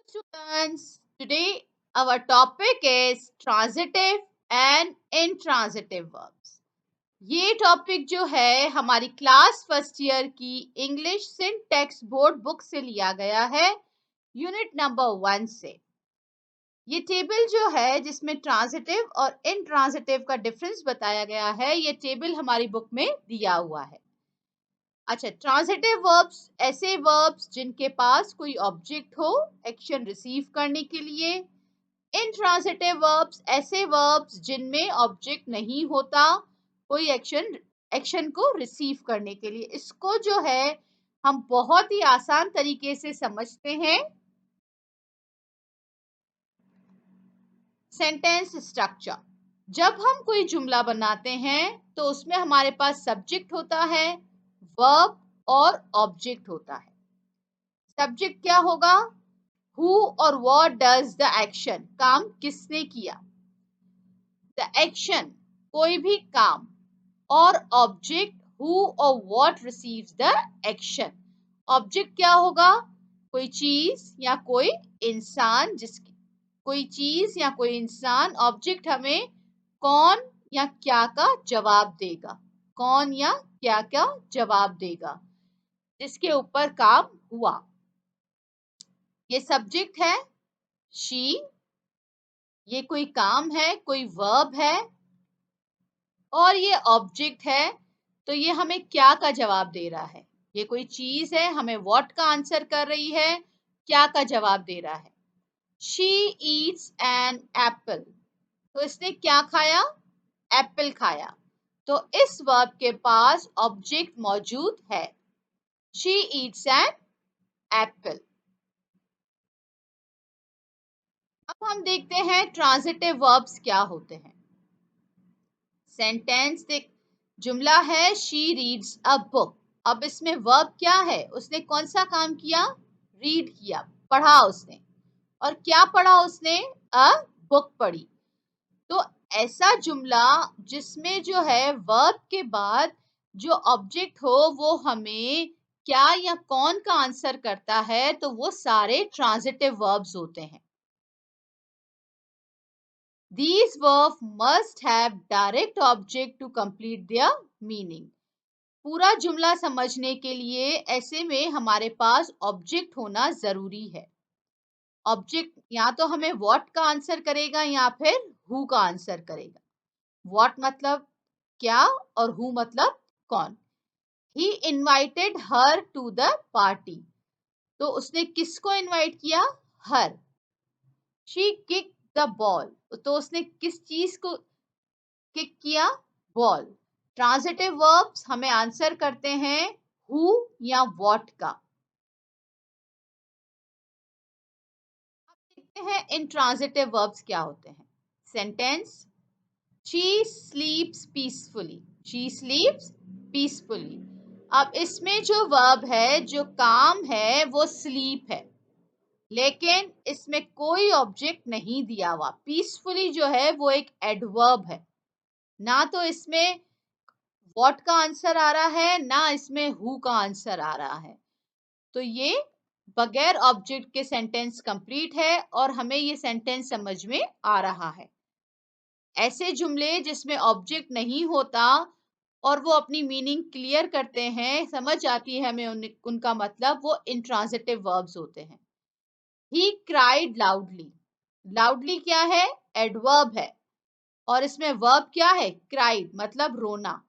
Students, today our topic is transitive and intransitive verbs. ये topic जो है हमारी क्लास फर्स्ट ईयर की इंग्लिश सिंटैक्स बोर्ड बुक से लिया गया है, यूनिट नंबर 1 से। ये टेबल जो है जिसमें ट्रांजिटिव और इंट्रांजिटिव का डिफरेंस बताया गया है, ये टेबल हमारी बुक में दिया हुआ है। अच्छा, ट्रांजिटिव वर्ब्स ऐसे वर्ब्स जिनके पास कोई ऑब्जेक्ट हो एक्शन रिसीव करने के लिए। इनट्रांजिटिव वर्ब्स ऐसे वर्ब्स जिनमें ऑब्जेक्ट नहीं होता कोई एक्शन को रिसीव करने के लिए। इसको जो है हम बहुत ही आसान तरीके से समझते हैं सेंटेंस स्ट्रक्चर। जब हम कोई जुमला बनाते हैं तो उसमें हमारे पास सब्जेक्ट होता है, वर्ब और ऑब्जेक्ट होता है। सब्जेक्ट क्या होगा? हु और व्हाट डज द एक्शन, काम किसने किया। द एक्शन, कोई भी काम, और ऑब्जेक्ट हु और what receives the action. Object क्या होगा? कोई चीज या कोई इंसान, जिसकी कोई चीज या कोई इंसान। ऑब्जेक्ट हमें कौन या क्या का जवाब देगा, कौन या क्या का जवाब देगा जिसके ऊपर काम हुआ। ये सब्जेक्ट है शी, ये कोई काम है, कोई वर्ब है, और ये ऑब्जेक्ट है। तो ये हमें क्या का जवाब दे रहा है। ये कोई चीज है, हमें व्हाट का आंसर कर रही है, क्या का जवाब दे रहा है। शी ईट्स एन एप्पल, तो इसने क्या खाया? एप्पल खाया। तो इस वर्ब के पास ऑब्जेक्ट मौजूद है। She eats an apple. अब हम देखते हैं ट्रांजिटिव वर्ब्स क्या होते हैं। सेंटेंस देख, जुमला है शी रीड्स अ बुक। अब इसमें वर्ब क्या है? उसने कौन सा काम किया? रीड किया, पढ़ा उसने। और क्या पढ़ा उसने? अ बुक पढ़ी। तो ऐसा जुमला जिसमें जो है वर्ब के बाद जो ऑब्जेक्ट हो वो हमें क्या या कौन का आंसर करता है, तो वो सारे ट्रांजिटिव वर्ब्स होते हैं। These verbs must have direct object to complete their meaning. पूरा जुमला समझने के लिए ऐसे में हमारे पास ऑब्जेक्ट होना जरूरी है। ऑब्जेक्ट या तो हमें व्हाट का आंसर करेगा या फिर हु का आंसर करेगा। व्हाट मतलब क्या और हु मतलब कौन। He invited her to the party, तो उसने किसको इनवाइट किया? Her. She kick the ball, तो उसने किस चीज को किक किया? बॉल। ट्रांजिटिव वर्ब्स हमें आंसर करते हैं हु या व्हाट का। अब देखते हैं इंट्रांजिटिव वर्ब्स क्या होते हैं। Sentence she स्लीप्स peacefully, she स्लीप्स peacefully. अब इसमें जो वर्ब है, जो काम है, वो स्लीप है, लेकिन इसमें कोई ऑब्जेक्ट नहीं दिया हुआ। पीसफुली जो है वो एक एडवर्ब है, ना तो इसमें व्हाट का आंसर आ रहा है ना इसमें हु का आंसर आ रहा है। तो ये बगैर ऑब्जेक्ट के सेंटेंस कंप्लीट है और हमें ये सेंटेंस समझ में आ रहा है। ऐसे जुमले जिसमें ऑब्जेक्ट नहीं होता और वो अपनी मीनिंग क्लियर करते हैं, समझ आती है हमें उनका मतलब, वो इंट्रांजिटिव वर्ब्स होते हैं। ही क्राइड लाउडली, लाउडली क्या है? एडवर्ब है, और इसमें वर्ब क्या है? क्राइड मतलब रोना।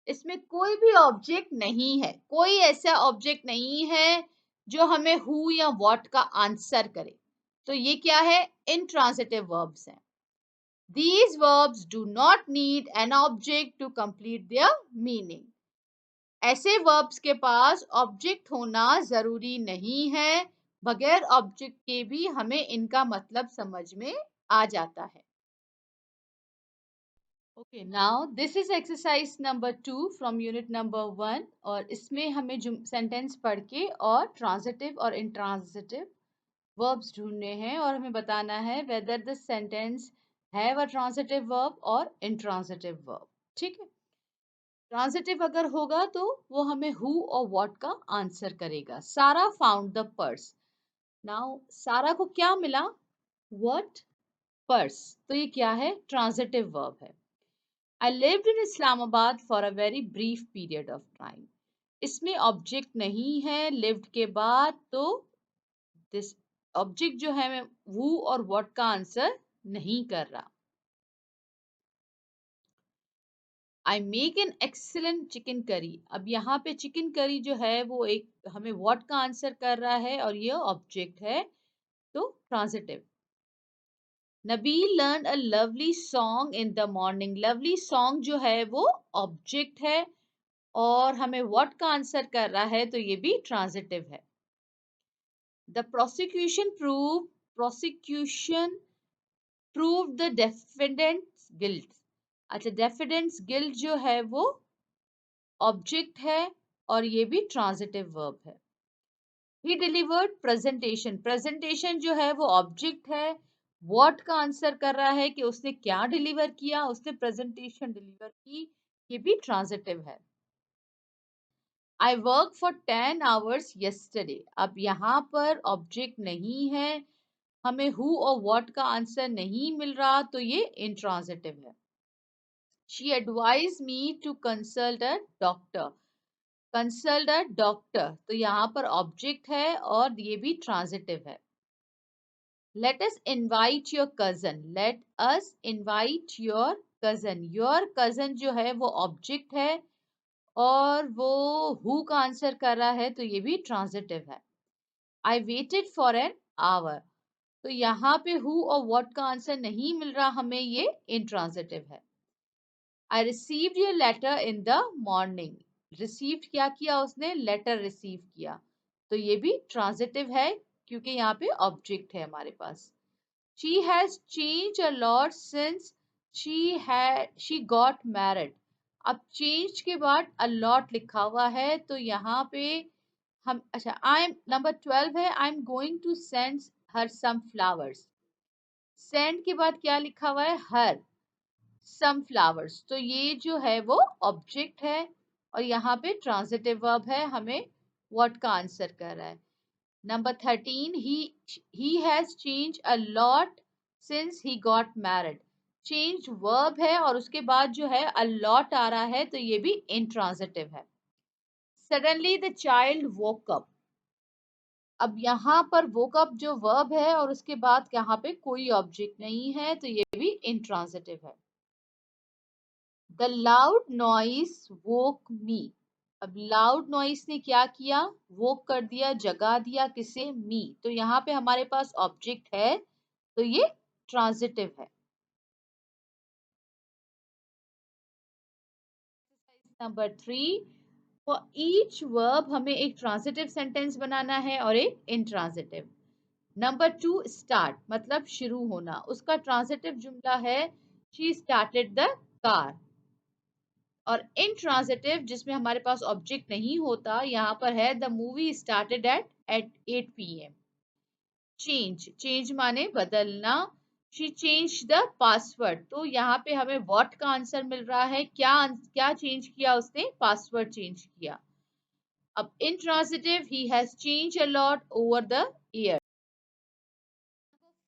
इसमें कोई भी ऑब्जेक्ट नहीं है, कोई ऐसा ऑब्जेक्ट नहीं है जो हमें हु या व्हाट का आंसर करे। तो ये क्या है? इंट्रांजिटिव वर्ब्स हैं। These verbs do not need an object to complete their meaning. ऐसे verbs के पास ऑब्जेक्ट होना जरूरी नहीं है, बगैर ऑब्जेक्ट के भी हमें इनका मतलब समझ में आ जाता है। Okay, now this is exercise number 2 from unit number 1, और इसमें हमें सेंटेंस पढ़ के और ट्रांजिटिव और इंट्रांजिटिव वर्ब्स ढूंढने हैं, और हमें बताना है whether the sentence have a transitive verb और इंट्रांजिटिव वर्ब। ठीक है, ट्रांजिटिव अगर होगा तो वो हमें हु और व्हाट का आंसर करेगा। सारा फाउंड द पर्स, नाउ सारा को क्या मिला? व्हाट? पर्स। तो ये क्या है? ट्रांजिटिव वर्ब है। I lived in Islamabad for a very brief period of time. इसमें ऑब्जेक्ट नहीं है लिव्ड के बाद, तो दिस ऑब्जेक्ट जो है मैं who और what का आंसर नहीं कर रहा। I make an excellent chicken curry. अब यहाँ पे चिकन करी जो है वो एक हमें what का आंसर कर रहा है और ये ऑब्जेक्ट है, तो transitive. Nabeel learn a lovely song in the morning. Lovely song जो है वो ऑब्जेक्ट है और हमें what का आंसर कर रहा है, तो ये भी ट्रांजिटिव है। The prosecution prove the defendant's guilt. अच्छा, डेफिडेंट्स गिल्ट जो है वो ऑब्जेक्ट है और ये भी ट्रांजिटिव वर्ब है। ही डिलीवर्ड प्रेजेंटेशन। प्रेजेंटेशन जो है वो ऑब्जेक्ट है। व्हाट का आंसर कर रहा है कि उसने क्या डिलीवर किया, उसने प्रेजेंटेशन डिलीवर की, ये भी ट्रांजिटिव है। I work for 10 hours yesterday। अब यहाँ पर ऑब्जेक्ट नहीं है, हमें हु और व्हाट का आंसर नहीं मिल रहा, तो ये इंट्रांजिटिव है। She advise me to consult a doctor. Consult a doctor, तो यहाँ पर ऑब्जेक्ट है और ये भी ट्रांजिटिव है। Let us invite your cousin. Let us invite your cousin. Your cousin जो है वो ऑब्जेक्ट है और वो हु का आंसर कर रहा है, तो ये भी ट्रांजिटिव है। I waited for an hour. तो यहाँ पे हु और व्हाट का आंसर नहीं मिल रहा हमें, ये इंट्रांजिटिव है। I received your letter in the morning. Received क्या किया उसने? लेटर रिसीव किया, तो ये भी ट्रांजिटिव है क्योंकि यहाँ पे ऑब्जेक्ट है हमारे पास। She has change a lot since she got married. अब चेंज के बाद अ लॉट लिखा हुआ है, तो यहाँ पे हम अच्छा आई एम नंबर 12 है, I am going to send her some flowers. Send के बाद क्या लिखा हुआ है? हर सम फ्लावर्स, तो ये जो है वो ऑब्जेक्ट है और यहाँ पे ट्रांजिटिव वर्ब है, हमें व्हाट का आंसर कर रहा है। Number 13, he has change a lot since he got married. Change verb है और उसके बाद जो है अ लॉट आ रहा है, तो ये भी इंट्रांजिटिव है। Suddenly the child woke up. अब यहाँ पर वोक अप जो वर्ब है और उसके बाद यहाँ पे कोई ऑब्जेक्ट नहीं है, तो ये भी इंट्रांजिटिव है। द लाउड नॉइस वोक मी। अब लाउड नॉइस ने क्या किया? वोक कर दिया, जगा दिया, किसे? मी। तो यहाँ पे हमारे पास ऑब्जेक्ट है, तो ये ट्रांजिटिव है। नंबर 3, फॉर ईच वर्ब हमें एक ट्रांजिटिव सेंटेंस बनाना है और एक इंट्रांजिटिव। नंबर 2, स्टार्ट मतलब शुरू होना, उसका ट्रांजिटिव जुमला है शी स्टार्टेड द कार। और इंट्रांजिटिव जिसमें हमारे पास ऑब्जेक्ट नहीं होता, यहाँ पर है the movie started at 8 PM। Change, change माने बदलना। शी चेंज द पासवर्ड, तो यहाँ पे हमें व्हाट का आंसर मिल रहा है, क्या क्या चेंज किया उसने? पासवर्ड चेंज किया। अब intransitive, he has change a lot over the year.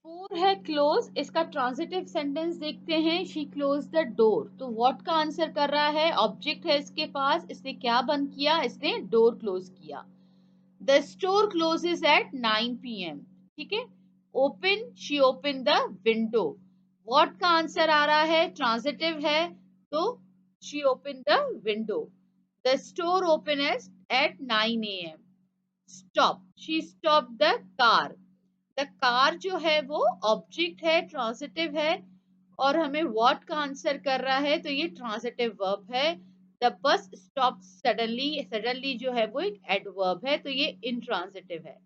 4 है क्लोज, इसका ट्रांजिटिव सेंटेंस देखते हैं, शी क्लोज द डोर। तो व्हाट का आंसर कर रहा है? ऑब्जेक्ट है इसके पास, इसने क्या बंद किया? इसने डोर क्लोज किया। The store closes at 9 PM। ठीक है। Open, she open the window. What का आंसर आ रहा है? ट्रांजिटिव है, तो she open the window. The store open at 9 AM। Stop, she stop the car. The car जो है वो ऑब्जेक्ट है, ट्रांजिटिव है और हमें व्हाट का आंसर कर रहा है, तो ये ट्रांजिटिव वर्ब है। The bus stop suddenly, suddenly जो है वो एक एडवर्ब है, तो ये इंट्रांजिटिव है।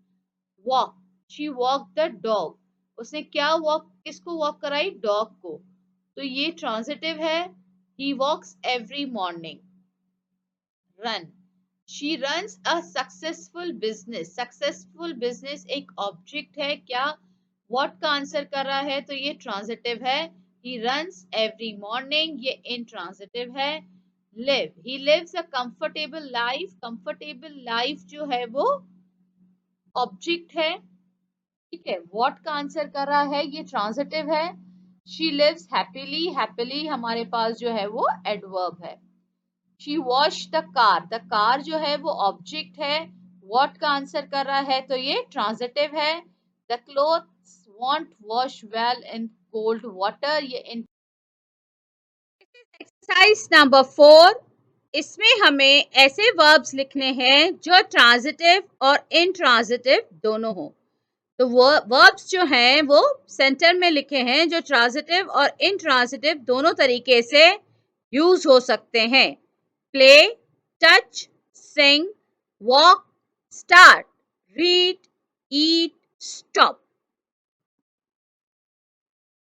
Walk, she walk the dog. उसने क्या वॉक, किसको वॉक कराई? डॉग को, तो ये ट्रांजिटिव है। He walks every morning. Run, she runs a successful business. Successful business एक ऑब्जेक्ट है, क्या व्हाट का आंसर कर रहा है? तो ये ट्रांजिटिव है। ही रन्स एवरी मॉर्निंग, ये इंट्रांजिटिव है। Live, he lives a comfortable life. Comfortable life जो है वो ऑब्जेक्ट है ठीक है, वॉट का आंसर कर रहा है, ये ट्रांजिटिव है। शी लिव्स हैप्पीली, हैप्पीली हमारे पास जो है वो एडवर्ब है। शी वॉश द कार जो है वो ऑब्जेक्ट है। वॉट का आंसर कर रहा है तो ये ट्रांजिटिव है। The clothes want wash well in cold water, ये इन। एक्सरसाइज नंबर 4, इसमें हमें ऐसे वर्ब्स लिखने हैं जो ट्रांजिटिव और इंट्रांजिटिव दोनों हो। तो वो वर्ब्स जो हैं वो सेंटर में लिखे हैं जो ट्रांजिटिव और इंट्रांजिटिव दोनों तरीके से यूज हो सकते हैं। प्ले, टच, सिंग, वॉक, स्टार्ट, रीड, ईट, स्टॉप।